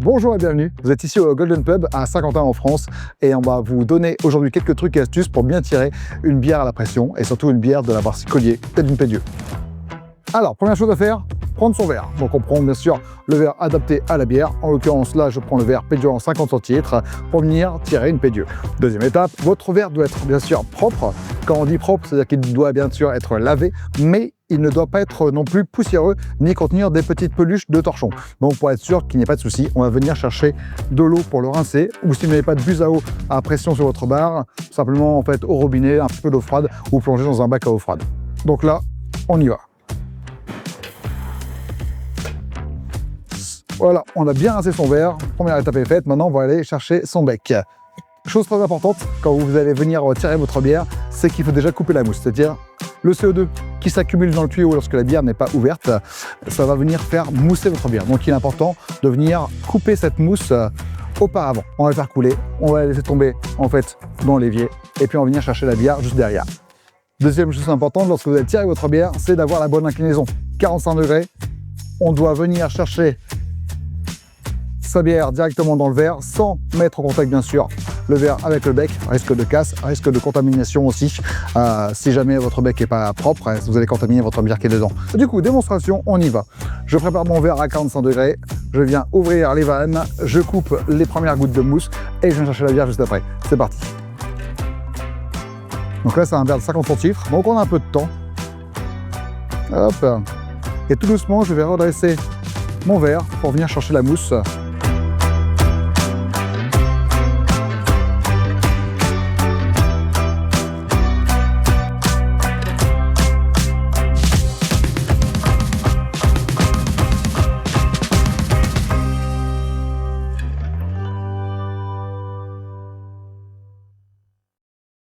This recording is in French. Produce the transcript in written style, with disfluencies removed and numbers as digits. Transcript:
Bonjour et bienvenue, vous êtes ici au Golden Pub à Saint-Quentin en France et on va vous donner aujourd'hui quelques trucs et astuces pour bien tirer une bière à la pression et surtout une bière de la Varsity Collier, peut-être d'une Pédieu. Alors, première chose à faire, prendre son verre. Donc on prend bien sûr le verre adapté à la bière. En l'occurrence là, je prends le verre Pédieu en 50 centilitres pour venir tirer une Pédieu. Deuxième étape, votre verre doit être bien sûr propre. Quand on dit propre, c'est-à-dire qu'il doit bien sûr être lavé, mais il ne doit pas être non plus poussiéreux ni contenir des petites peluches de torchon. Donc pour être sûr qu'il n'y ait pas de souci, on va venir chercher de l'eau pour le rincer, ou si vous n'avez pas de buse à eau à pression sur votre bar, simplement en fait au robinet, un petit peu d'eau froide ou plonger dans un bac à eau froide. Donc là, on y va. Voilà, on a bien rincé son verre, première étape est faite, maintenant on va aller chercher son bec. Chose très importante, quand vous allez venir tirer votre bière, c'est qu'il faut déjà couper la mousse, c'est-à-dire le CO2 qui s'accumule dans le tuyau lorsque la bière n'est pas ouverte, ça va venir faire mousser votre bière. Donc il est important de venir couper cette mousse auparavant. On va le faire couler, on va la laisser tomber en fait dans l'évier et puis on va venir chercher la bière juste derrière. Deuxième chose importante, lorsque vous allez tirer votre bière, c'est d'avoir la bonne inclinaison. 45 degrés, on doit venir chercher sa bière directement dans le verre sans mettre en contact bien sûr le verre avec le bec, risque de casse, risque de contamination aussi. Si jamais votre bec n'est pas propre, vous allez contaminer votre bière qui est dedans. Du coup, démonstration, on y va. Je prépare mon verre à 45 degrés, je viens ouvrir les vannes, je coupe les premières gouttes de mousse et je viens chercher la bière juste après. C'est parti. Donc là, c'est un verre de 50 centilitres, donc on a un peu de temps. Hop. Et tout doucement, je vais redresser mon verre pour venir chercher la mousse